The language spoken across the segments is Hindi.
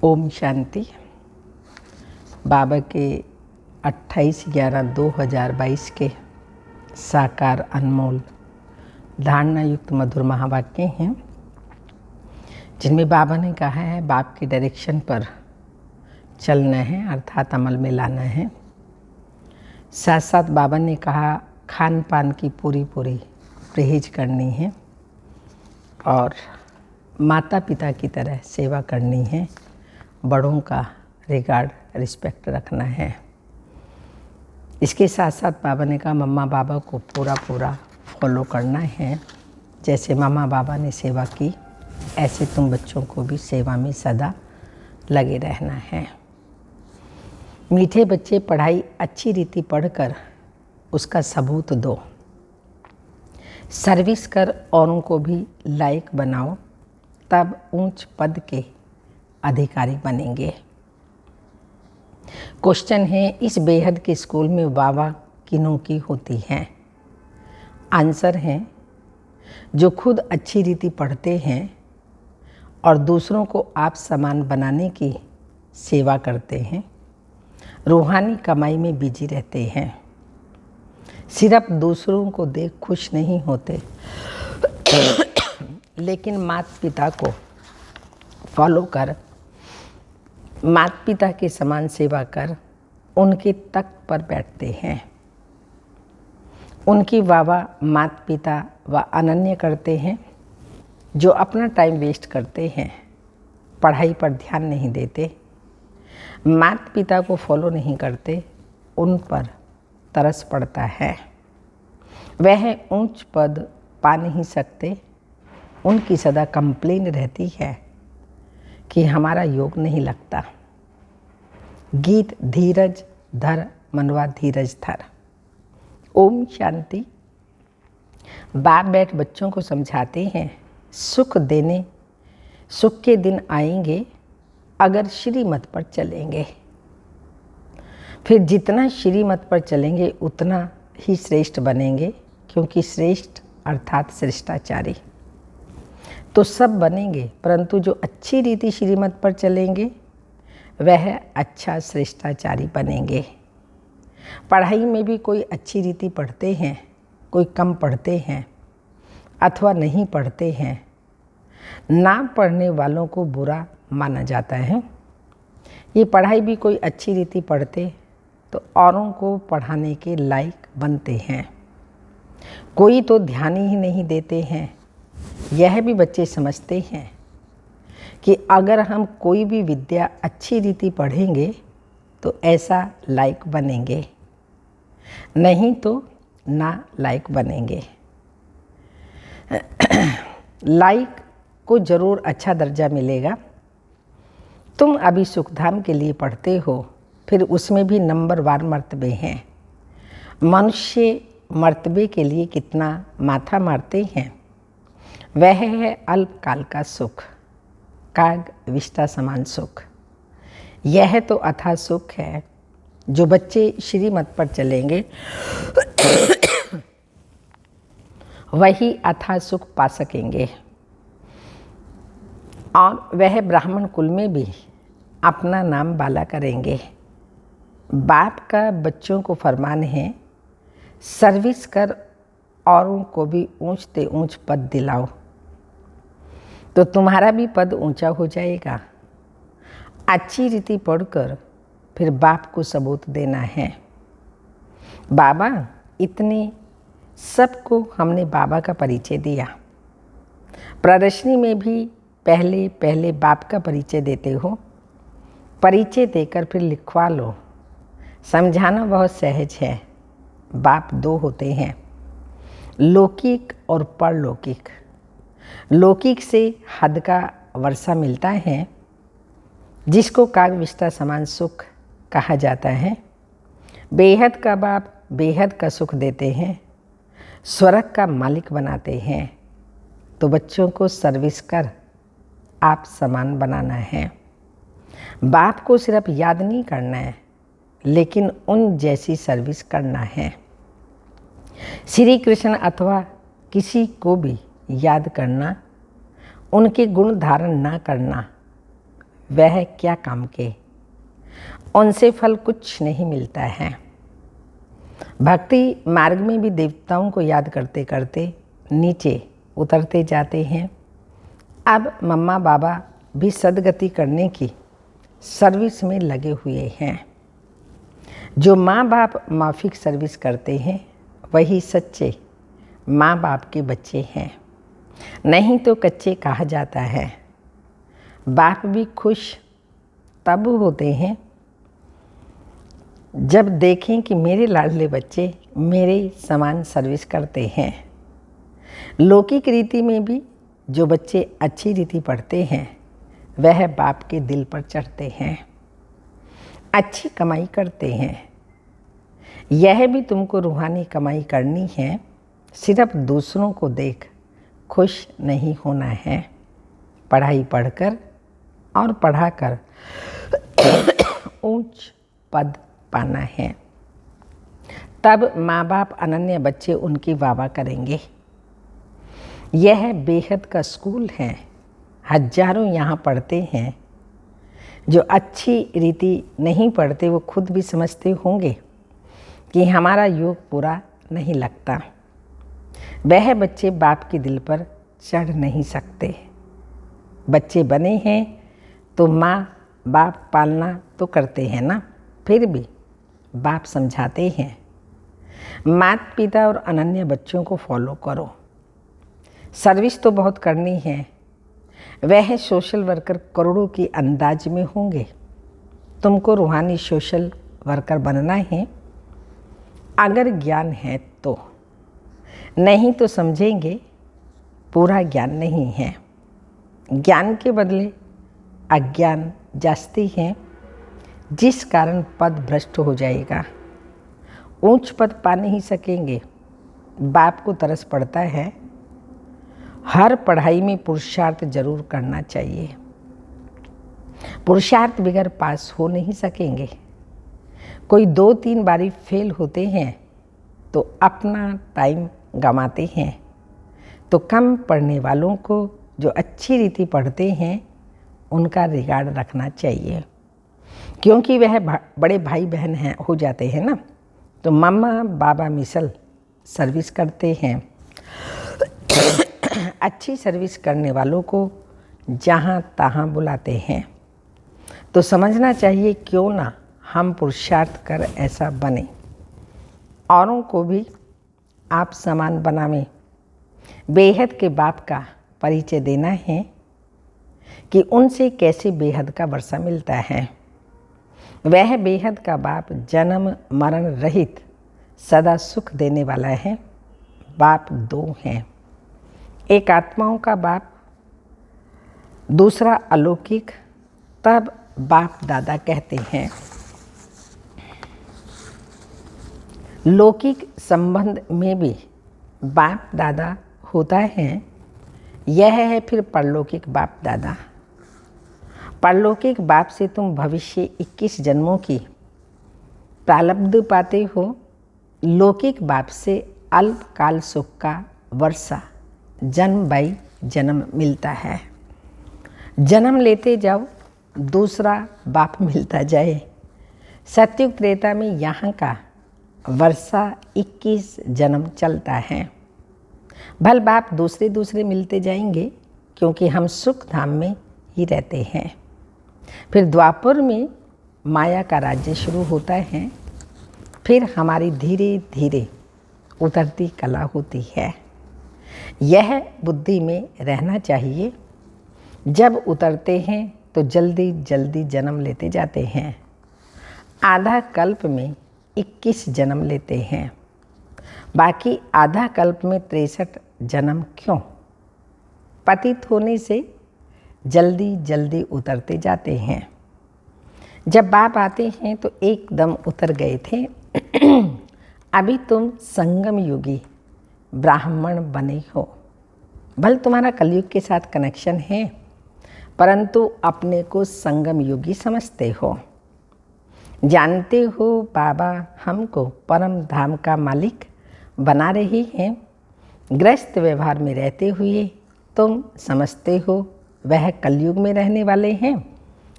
ओम शांति। बाबा के 28/11/2022 के साकार अनमोल धारणा युक्त मधुर महावाक्य हैं, जिनमें बाबा ने कहा है बाप के डायरेक्शन पर चलना है, अर्थात अमल में लाना है। साथ साथ बाबा ने कहा खान पान की पूरी परहेज करनी है और माता पिता की तरह सेवा करनी है, बड़ों का रिगार्ड रिस्पेक्ट रखना है। इसके साथ साथ बाबा ने कहा मम्मा बाबा को पूरा फॉलो करना है। जैसे मम्मा बाबा ने सेवा की, ऐसे तुम बच्चों को भी सेवा में सदा लगे रहना है। मीठे बच्चे पढ़ाई अच्छी रीति पढ़कर उसका सबूत दो, सर्विस कर औरों को भी लायक बनाओ, तब ऊंच पद के अधिकारी बनेंगे। क्वेश्चन है, इस बेहद के स्कूल में वाह किनों की होती है? आंसर है, जो खुद अच्छी रीति पढ़ते हैं और दूसरों को आप समान बनाने की सेवा करते हैं, रूहानी कमाई में बिजी रहते हैं, सिर्फ दूसरों को देख खुश नहीं होते लेकिन माता पिता को फॉलो कर, माता पिता के समान सेवा कर उनके तख्त पर बैठते हैं। उनकी वाह माता पिता व अनन्य करते हैं। जो अपना टाइम वेस्ट करते हैं, पढ़ाई पर ध्यान नहीं देते, माता पिता को फॉलो नहीं करते, उन पर तरस पड़ता है। वह ऊंच पद पा नहीं सकते। उनकी सदा कंप्लेन रहती है कि हमारा योग नहीं लगता। गीत धीरज धर मनवा धीरज धर। ओम शांति। बाप बैठ बच्चों को समझाते हैं सुख के दिन आएंगे अगर श्रीमत पर चलेंगे। फिर जितना श्रीमत पर चलेंगे उतना ही श्रेष्ठ बनेंगे, क्योंकि श्रेष्ठ अर्थात श्रेष्ठाचारी तो सब बनेंगे, परंतु जो अच्छी रीति श्रीमत पर चलेंगे वह अच्छा श्रेष्ठाचारी बनेंगे। पढ़ाई में भी कोई अच्छी रीति पढ़ते हैं, कोई कम पढ़ते हैं अथवा नहीं पढ़ते हैं। ना पढ़ने वालों को बुरा माना जाता है। ये पढ़ाई भी कोई अच्छी रीति पढ़ते तो औरों को पढ़ाने के लायक बनते हैं। कोई तो ध्यान ही नहीं देते हैं। यह भी बच्चे समझते हैं कि अगर हम कोई भी विद्या अच्छी रीति पढ़ेंगे तो ऐसा लायक बनेंगे, नहीं तो ना लायक बनेंगे। लायक को ज़रूर अच्छा दर्जा मिलेगा। तुम अभी सुखधाम के लिए पढ़ते हो, फिर उसमें भी नंबरवार मर्तबे हैं। मनुष्य मर्तबे के लिए कितना माथा मारते हैं। वह है अल्पकाल का सुख, काग विष्टा समान सुख। यह तो अथाह सुख है। जो बच्चे श्रीमत पर चलेंगे वही अथाह सुख पा सकेंगे, और वह ब्राह्मण कुल में भी अपना नाम बाला करेंगे। बाप का बच्चों को फरमान है, सर्विस कर औरों को भी ऊंच ते ऊंच पद दिलाओ, तो तुम्हारा भी पद ऊंचा हो जाएगा। अच्छी रीति पढ़कर फिर बाप को सबूत देना है। बाबा इतने सबको हमने बाबा का परिचय दिया। प्रदर्शनी में भी पहले बाप का परिचय देते हो। परिचय देकर फिर लिखवा लो। समझाना बहुत सहज है। बाप दो होते हैं, लौकिक और परलौकिक। लौकिक से हद का वर्षा मिलता है, जिसको कागविष्टा समान सुख कहा जाता है। बेहद का बाप बेहद का सुख देते हैं, स्वर्ग का मालिक बनाते हैं। तो बच्चों को सर्विस कर आप समान बनाना है। बाप को सिर्फ याद नहीं करना है, लेकिन उन जैसी सर्विस करना है। श्री कृष्ण अथवा किसी को भी याद करना, उनके गुण धारण ना करना, वह क्या काम के, उनसे फल कुछ नहीं मिलता है। भक्ति मार्ग में भी देवताओं को याद करते करते नीचे उतरते जाते हैं। अब मम्मा बाबा भी सदगति करने की सर्विस में लगे हुए हैं। जो माँ बाप माफिक सर्विस करते हैं वही सच्चे माँ बाप के बच्चे हैं, नहीं तो कच्चे कहा जाता है। बाप भी खुश तब होते हैं जब देखें कि मेरे लाडले बच्चे मेरे समान सर्विस करते हैं। लौकिक रीति में भी जो बच्चे अच्छी रीति पढ़ते हैं वह बाप के दिल पर चढ़ते हैं, अच्छी कमाई करते हैं। यह भी तुमको रूहानी कमाई करनी है, सिर्फ दूसरों को देख खुश नहीं होना है। पढ़ाई पढ़कर और पढ़ाकर ऊंच पद पाना है। तब माँ बाप अनन्य बच्चे उनकी वाह करेंगे। यह बेहद का स्कूल है, हजारों यहाँ पढ़ते हैं। जो अच्छी रीति नहीं पढ़ते वो खुद भी समझते होंगे कि हमारा योग पूरा नहीं लगता। वह बच्चे बाप के दिल पर चढ़ नहीं सकते। बच्चे बने हैं तो माँ बाप पालना तो करते हैं ना, फिर भी बाप समझाते हैं माता पिता और अनन्य बच्चों को फॉलो करो। सर्विस तो बहुत करनी है। वह सोशल वर्कर करोड़ों की अंदाज में होंगे। तुमको रूहानी सोशल वर्कर बनना है अगर ज्ञान है तो, नहीं तो समझेंगे पूरा ज्ञान नहीं है। ज्ञान के बदले अज्ञान जास्ती है, जिस कारण पद भ्रष्ट हो जाएगा। ऊंच पद पा नहीं सकेंगे। बाप को तरस पड़ता है। हर पढ़ाई में पुरुषार्थ जरूर करना चाहिए। पुरुषार्थ बगैर पास हो नहीं सकेंगे। कोई 2-3 बारी फेल होते हैं तो अपना टाइम गंवाते हैं। तो कम पढ़ने वालों को जो अच्छी रीति पढ़ते हैं उनका रिगार्ड रखना चाहिए, क्योंकि वह बड़े भाई बहन हैं हो जाते हैं ना। तो मम्मा बाबा मिसल सर्विस करते हैं। अच्छी सर्विस करने वालों को जहाँ तहाँ बुलाते हैं। तो समझना चाहिए क्यों ना हम पुरुषार्थ कर ऐसा बने, औरों को भी आप समान बनावें। बेहद के बाप का परिचय देना है कि उनसे कैसे बेहद का वर्षा मिलता है। वह बेहद का बाप जन्म मरण रहित सदा सुख देने वाला है। बाप 2 हैं, एक आत्माओं का बाप, दूसरा अलौकिक। तब बाप दादा कहते हैं। लौकिक संबंध में भी बाप दादा होता है। यह है फिर परलौकिक बाप दादा। परलौकिक बाप से तुम भविष्य 21 जन्मों की प्रारब्ध पाते हो। लौकिक बाप से अल्पकाल सुख का वर्षा जन्म बाई जन्म मिलता है। जन्म लेते जाओ, दूसरा बाप मिलता जाए। सतयुग त्रेता में यहाँ का वर्षा 21 जन्म चलता है। भल बाप दूसरे दूसरे मिलते जाएंगे, क्योंकि हम सुख धाम में ही रहते हैं। फिर द्वापर में माया का राज्य शुरू होता है। फिर हमारी धीरे धीरे उतरती कला होती है। यह बुद्धि में रहना चाहिए। जब उतरते हैं तो जल्दी जल्दी जन्म लेते जाते हैं। आधा कल्प में 21 जन्म लेते हैं, बाकी आधा कल्प में 63 जन्म क्यों? पतित होने से जल्दी जल्दी उतरते जाते हैं। जब बाप आते हैं तो एकदम उतर गए थे। अभी तुम संगम युगी ब्राह्मण बने हो। भल तुम्हारा कलयुग के साथ कनेक्शन है, परंतु अपने को संगम युगी समझते हो। जानते हो बाबा हमको परम धाम का मालिक बना रही हैं। ग्रस्त व्यवहार में रहते हुए तुम समझते हो वह कलयुग में रहने वाले हैं।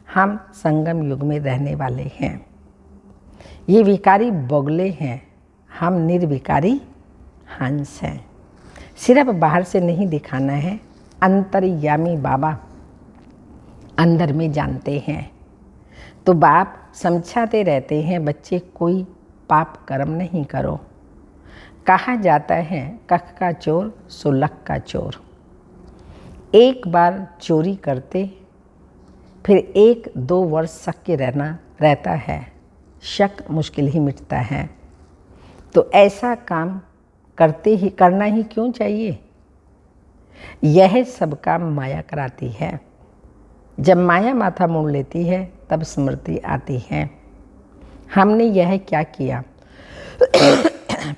हम संगम युग में रहने वाले हैं। ये विकारी बगुले हैं, हम निर्विकारी हंस हैं। सिर्फ बाहर से नहीं दिखाना है, अंतर्यामी बाबा अंदर में जानते हैं। तो बाप समझाते रहते हैं, बच्चे कोई पाप कर्म नहीं करो। कहा जाता है कख का चोर सो लख का चोर। एक बार चोरी करते फिर 1-2 वर्ष शक रहता है, शक मुश्किल ही मिटता है। तो ऐसा काम करना ही क्यों चाहिए? यह सब काम माया कराती है। जब माया माथा मोड़ लेती है तब स्मृति आती है, हमने यह क्या किया।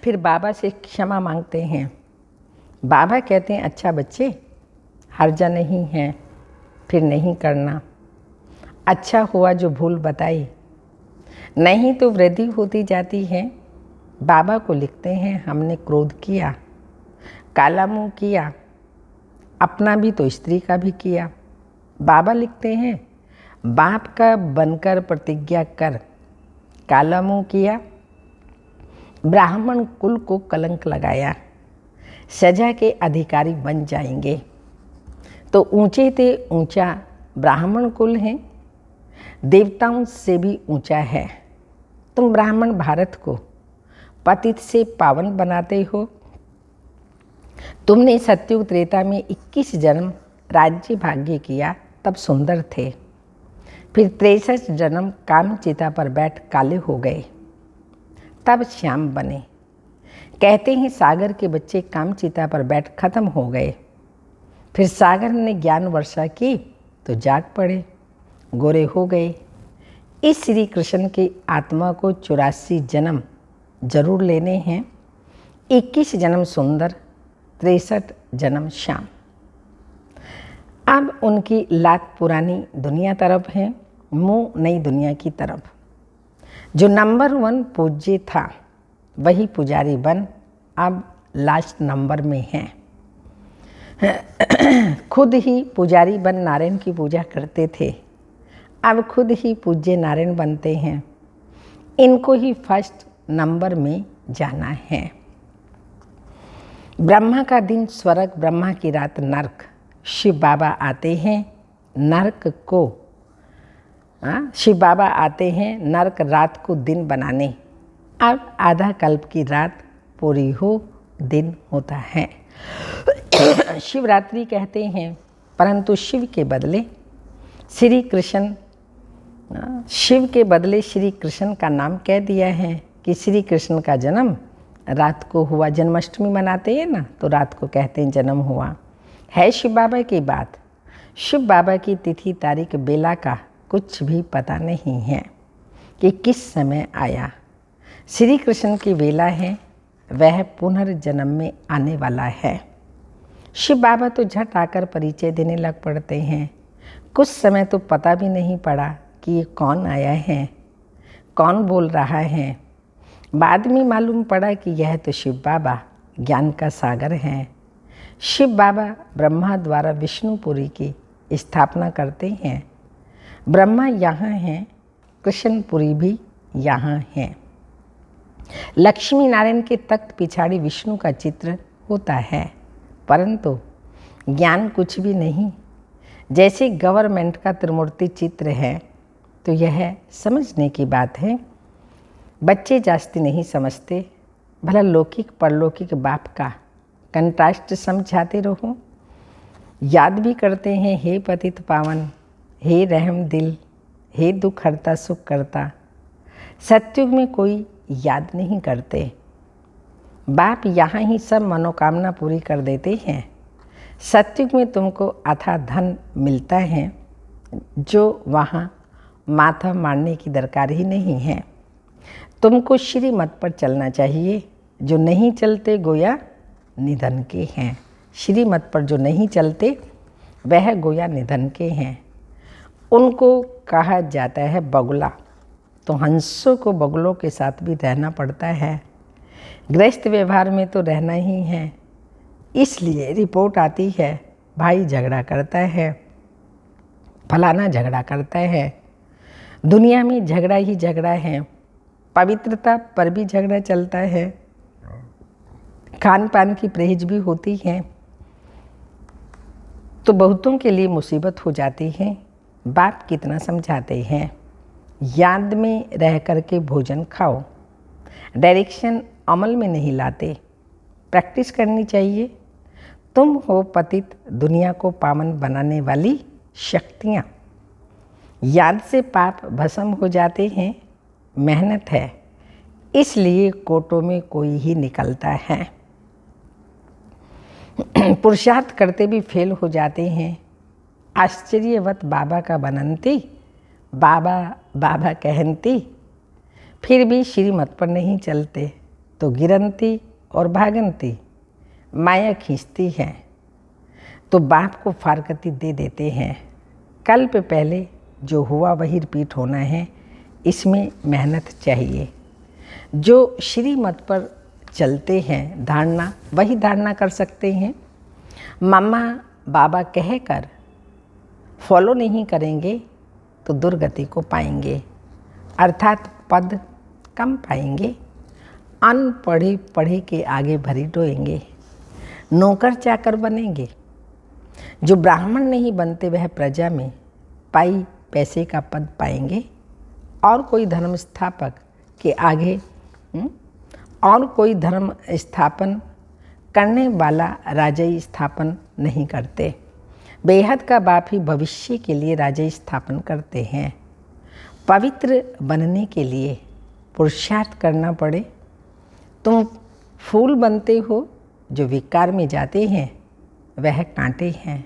फिर बाबा से क्षमा मांगते हैं। बाबा कहते हैं अच्छा बच्चे, हर्जा नहीं है, फिर नहीं करना। अच्छा हुआ जो भूल बताई, नहीं तो वृद्धि होती जाती है। बाबा को लिखते हैं हमने क्रोध किया, काला मुँह किया, अपना भी तो स्त्री का भी किया। बाबा लिखते हैं बाप का बनकर प्रतिज्ञा कर, काला मुँह किया, ब्राह्मण कुल को कलंक लगाया, सजा के अधिकारी बन जाएंगे। तो ऊंचे से ऊंचा ब्राह्मण कुल है, देवताओं से भी ऊंचा है। तुम ब्राह्मण भारत को पतित से पावन बनाते हो। तुमने सत्युग त्रेता में 21 जन्म राज्य भाग्य किया, तब सुंदर थे। फिर 63 जन्म काम चिता पर बैठ काले हो गए, तब श्याम बने। कहते हैं सागर के बच्चे काम चिता पर बैठ खत्म हो गए। फिर सागर ने ज्ञान वर्षा की तो जाग पड़े, गोरे हो गए। इस श्री कृष्ण की आत्मा को 84 जन्म जरूर लेने हैं। 21 जन्म सुंदर, 63 जन्म श्याम। अब उनकी लात पुरानी दुनिया तरफ है, मुंह नई दुनिया की तरफ। जो नंबर 1 पूज्य था वही पुजारी बन अब लास्ट नंबर में है। खुद ही पुजारी बन नारायण की पूजा करते थे, अब खुद ही पूज्य नारायण बनते हैं। इनको ही फर्स्ट नंबर में जाना है। ब्रह्मा का दिन स्वर्ग, ब्रह्मा की रात नरक। शिव बाबा आते हैं नरक को शिव बाबा आते हैं नरक रात को दिन बनाने। अब आधा कल्प की रात पूरी हो दिन होता है। शिवरात्रि कहते हैं, परंतु शिव के बदले श्री कृष्ण, शिव के बदले श्री कृष्ण का नाम कह दिया है कि श्री कृष्ण का जन्म रात को हुआ। जन्माष्टमी मनाते हैं ना, तो रात को कहते हैं जन्म हुआ। है शिव बाबा की बात। शिव बाबा की तिथि तारीख बेला का कुछ भी पता नहीं है कि किस समय आया। श्री कृष्ण की वेला है, वह पुनर्जन्म में आने वाला है। शिव बाबा तो झट आकर परिचय देने लग पड़ते हैं। कुछ समय तो पता भी नहीं पड़ा कि ये कौन आया है, कौन बोल रहा है। बाद में मालूम पड़ा कि यह तो शिव बाबा ज्ञान का सागर हैं। शिव बाबा ब्रह्मा द्वारा विष्णुपुरी की स्थापना करते हैं। ब्रह्मा यहाँ हैं, कृष्णपुरी भी यहाँ हैं। लक्ष्मी नारायण के तख्त पिछाड़ी विष्णु का चित्र होता है, परंतु ज्ञान कुछ भी नहीं। जैसे गवर्नमेंट का त्रिमूर्ति चित्र है, तो यह समझने की बात है। बच्चे जास्ती नहीं समझते, भला लौकिक परलौकिक बाप का कंट्रास्ट समझाते रहो। याद भी करते हैं, हे पतित पावन, हे रहम दिल, हे दुख हरता सुख करता। सत्युग में कोई याद नहीं करते। बाप यहाँ ही सब मनोकामना पूरी कर देते हैं। सत्युग में तुमको अथाह धन मिलता है, जो वहाँ माथा मारने की दरकार ही नहीं है। तुमको श्रीमत पर चलना चाहिए। जो नहीं चलते गोया निधन के हैं। श्रीमत पर जो नहीं चलते वह गोया निधन के हैं। उनको कहा जाता है बगुला। तो हंसों को बगुलों के साथ भी रहना पड़ता है। गृहस्थ व्यवहार में तो रहना ही है। इसलिए रिपोर्ट आती है, भाई झगड़ा करता है, फलाना झगड़ा करता है। दुनिया में झगड़ा ही झगड़ा है। पवित्रता पर भी झगड़ा चलता है। खान पान की परहेज भी होती है तो बहुतों के लिए मुसीबत हो जाती है। बाप कितना समझाते हैं, याद में रह कर के भोजन खाओ। डायरेक्शन अमल में नहीं लाते, प्रैक्टिस करनी चाहिए। तुम हो पतित दुनिया को पावन बनाने वाली शक्तियाँ। याद से पाप भस्म हो जाते हैं। मेहनत है इसलिए कोटों में कोई ही निकलता है। पुरुषार्थ करते भी फेल हो जाते हैं। आश्चर्यवत बाबा का बनंती, बाबा बाबा कहनती, फिर भी श्रीमत पर नहीं चलते तो गिरनती और भागनती। माया खींचती है तो बाप को फारकती दे देते हैं। कल्प पहले जो हुआ वही रिपीट होना है, इसमें मेहनत चाहिए। जो श्रीमत पर चलते हैं धारणा वही धारणा कर सकते हैं। मम्मा बाबा कहकर फॉलो नहीं करेंगे तो दुर्गति को पाएंगे, अर्थात पद कम पाएंगे। अनपढ़े पढ़े के आगे भरी डोएंगे, नौकर चाकर बनेंगे। जो ब्राह्मण नहीं बनते वह प्रजा में पाई पैसे का पद पाएंगे और कोई धर्म स्थापक के आगे और कोई धर्म स्थापन करने वाला राजाई स्थापन नहीं करते। बेहद का बाप ही भविष्य के लिए राजाई स्थापन करते हैं। पवित्र बनने के लिए पुरुषार्थ करना पड़े। तुम फूल बनते हो, जो विकार में जाते हैं वह कांटे हैं।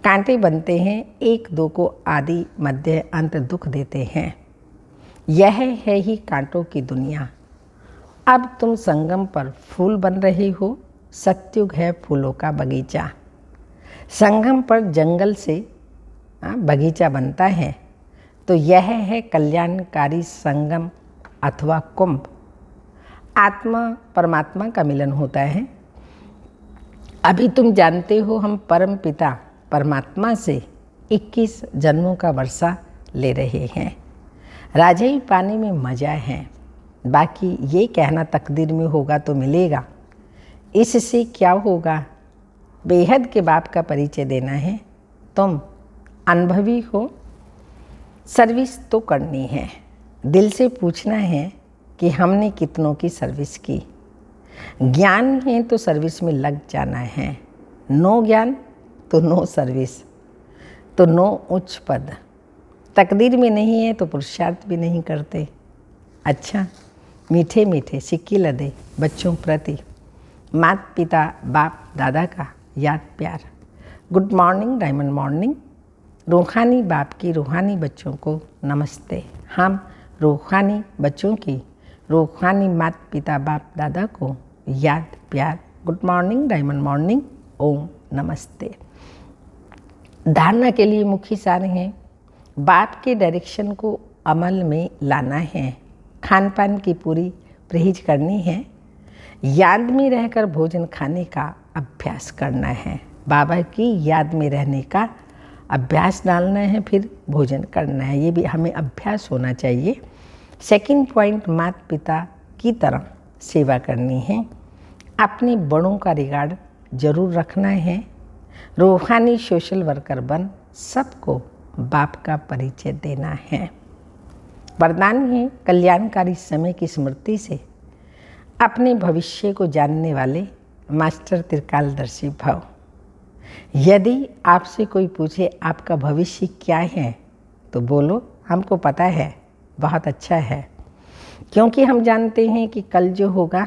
कांटे बनते हैं, एक दो को आदि मध्य अंत दुख देते हैं। यह है ही कांटों की दुनिया। अब तुम संगम पर फूल बन रहे हो। सत्युग है फूलों का बगीचा। संगम पर जंगल से बगीचा बनता है तो यह है कल्याणकारी संगम अथवा कुंभ। आत्मा परमात्मा का मिलन होता है। अभी तुम जानते हो हम परम पिता परमात्मा से 21 जन्मों का वर्षा ले रहे हैं। राजाई पाने में मज़ा है, बाकी ये कहना तकदीर में होगा तो मिलेगा, इससे क्या होगा। बेहद के बाप का परिचय देना है। तुम अनुभवी हो, सर्विस तो करनी है। दिल से पूछना है कि हमने कितनों की सर्विस की। ज्ञान है तो सर्विस में लग जाना है। नो ज्ञान तो नो सर्विस, तो नो उच्च पद। तकदीर में नहीं है तो पुरुषार्थ भी नहीं करते। अच्छा, मीठे मीठे सिक्के लदे बच्चों प्रति माता पिता बाप दादा का याद प्यार। Good morning, diamond morning. रूहानी बाप की रूहानी बच्चों को नमस्ते। हम रूहानी बच्चों की रूहानी माता पिता बाप दादा को याद प्यार। गुड मॉर्निंग, डायमंड मॉर्निंग, ओम नमस्ते। धारणा के लिए मुख्य सार हैं। बाप के डायरेक्शन को अमल में लाना है। खान पान की पूरी परहेज करनी है। याद में रहकर भोजन खाने का अभ्यास करना है। बाबा की याद में रहने का अभ्यास डालना है, फिर भोजन करना है। ये भी हमें अभ्यास होना चाहिए। सेकंड पॉइंट, माता पिता की तरह सेवा करनी है। अपने बड़ों का रिगार्ड जरूर रखना है। रूहानी सोशल वर्कर बन सबको बाप का परिचय देना है। वरदान है कल्याणकारी समय की स्मृति से अपने भविष्य को जानने वाले मास्टर त्रिकालदर्शी भव। यदि आपसे कोई पूछे आपका भविष्य क्या है तो बोलो हमको पता है, बहुत अच्छा है। क्योंकि हम जानते हैं कि कल जो होगा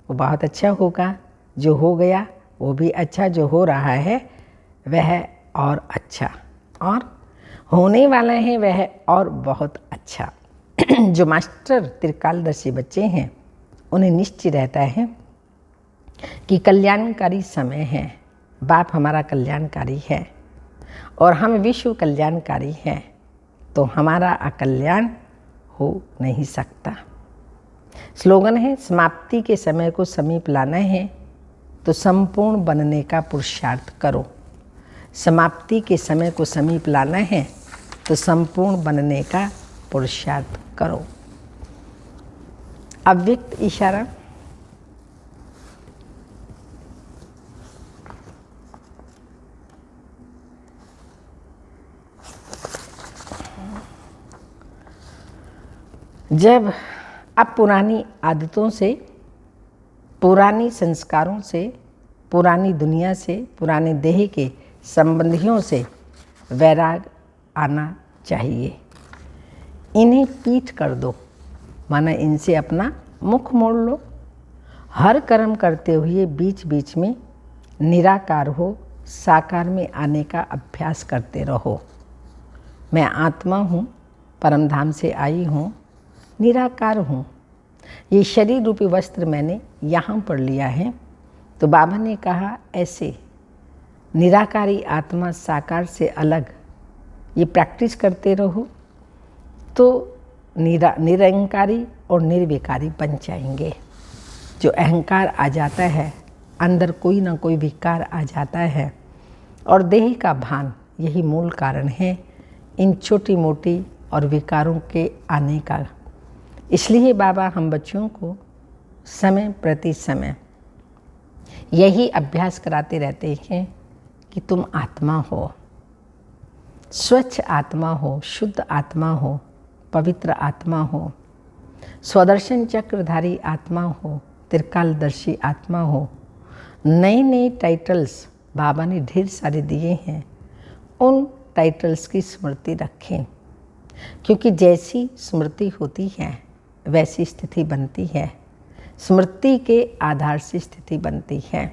वो बहुत अच्छा होगा, जो हो गया वो भी अच्छा, जो हो रहा है वह और अच्छा, और होने वाला है वह और बहुत अच्छा। जो मास्टर त्रिकालदर्शी बच्चे हैं उन्हें निश्चय रहता है कि कल्याणकारी समय है। बाप हमारा कल्याणकारी है और हम विश्व कल्याणकारी हैं, तो हमारा अकल्याण हो नहीं सकता। स्लोगन है समाप्ति के समय को समीप लाना है तो संपूर्ण बनने का पुरुषार्थ करो। समाप्ति के समय को समीप लाना है तो संपूर्ण बनने का पुरुषार्थ करो। अव्यक्त इशारा। जब अब पुरानी आदतों से, पुरानी संस्कारों से, पुरानी दुनिया से, पुराने देह के संबंधियों से वैराग आना चाहिए। इन्हें पीठ कर दो, माना इनसे अपना मुख मोड़ लो। हर कर्म करते हुए बीच बीच में निराकार हो साकार में आने का अभ्यास करते रहो। मैं आत्मा हूँ, परमधाम से आई हूँ, निराकार हूँ। ये शरीर रूपी वस्त्र मैंने यहाँ पर लिया है। तो बाबा ने कहा ऐसे निराकारी आत्मा साकार से अलग ये प्रैक्टिस करते रहो तो निरंकारी और निर्विकारी बन जाएंगे। जो अहंकार आ जाता है, अंदर कोई ना कोई विकार आ जाता है और देह का भान, यही मूल कारण है इन छोटी मोटी और विकारों के आने का। इसलिए बाबा हम बच्चों को समय प्रति समय यही अभ्यास कराते रहते हैं कि तुम आत्मा हो, स्वच्छ आत्मा हो, शुद्ध आत्मा हो, पवित्र आत्मा हो, स्वदर्शन चक्रधारी आत्मा हो, त्रिकालदर्शी आत्मा हो। नए नए टाइटल्स बाबा ने ढेर सारे दिए हैं, उन टाइटल्स की स्मृति रखें, क्योंकि जैसी स्मृति होती है वैसी स्थिति बनती है। स्मृति के आधार से स्थिति बनती है।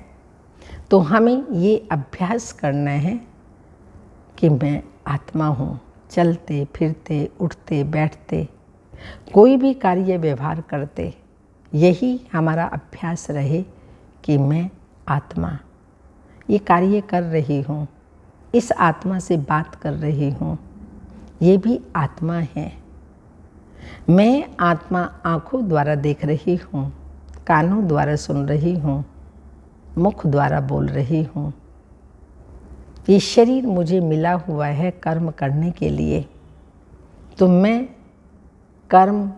तो हमें ये अभ्यास करना है कि मैं आत्मा हूँ। चलते फिरते, उठते बैठते, कोई भी कार्य व्यवहार करते, यही हमारा अभ्यास रहे कि मैं आत्मा ये कार्य कर रही हूँ, इस आत्मा से बात कर रही हूँ, ये भी आत्मा है। मैं आत्मा आँखों द्वारा देख रही हूँ, कानों द्वारा सुन रही हूँ, मुख द्वारा बोल रही हूँ। ये शरीर मुझे मिला हुआ है कर्म करने के लिए, तो मैं कर्म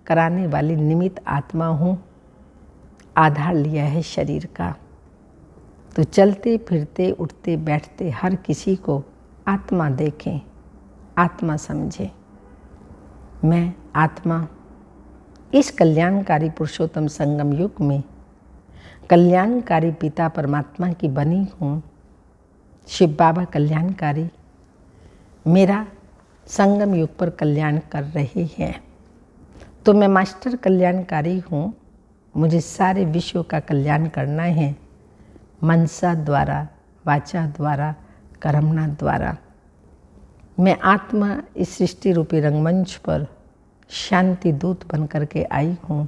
कराने वाली निमित्त आत्मा हूँ। आधार लिया है शरीर का। तो चलते फिरते, उठते बैठते हर किसी को आत्मा देखें, आत्मा समझें। मैं आत्मा इस कल्याणकारी पुरुषोत्तम संगम युग में कल्याणकारी पिता परमात्मा की बनी हूँ। शिव बाबा कल्याणकारी मेरा संगम युग पर कल्याण कर रहे हैं। तो मैं मास्टर कल्याणकारी हूँ। मुझे सारे विश्व का कल्याण करना है, मनसा द्वारा, वाचा द्वारा, कर्मणा द्वारा। मैं आत्मा इस सृष्टि रूपी रंगमंच पर शांति दूत बन करके आई हूँ।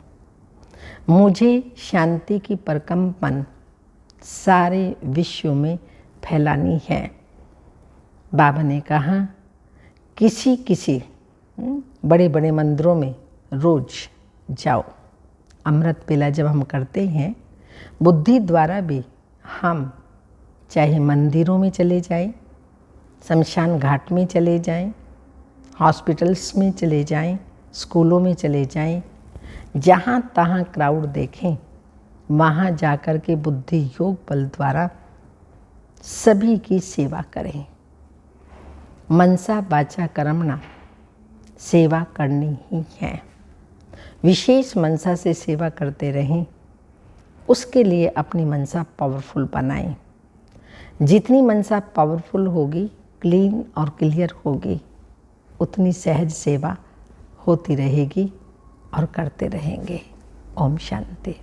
मुझे शांति की परकंपन सारे विश्व में फैलानी है। बाबा ने कहा किसी किसी बड़े बड़े मंदिरों में रोज जाओ। अमृत पेला जब हम करते हैं, बुद्धि द्वारा भी हम चाहे मंदिरों में चले जाएं, शमशान घाट में चले जाएं, हॉस्पिटल्स में चले जाएं, स्कूलों में चले जाएं, जहाँ तहाँ क्राउड देखें, वहाँ जाकर के बुद्धि योग बल द्वारा सभी की सेवा करें। मनसा वाचा कर्मणा सेवा करनी ही है। विशेष मनसा से सेवा करते रहें। उसके लिए अपनी मनसा पावरफुल बनाएं। जितनी मनसा पावरफुल होगी, क्लीन और क्लियर होगी, उतनी सहज सेवा होती रहेगी और करते रहेंगे। ओम शांति।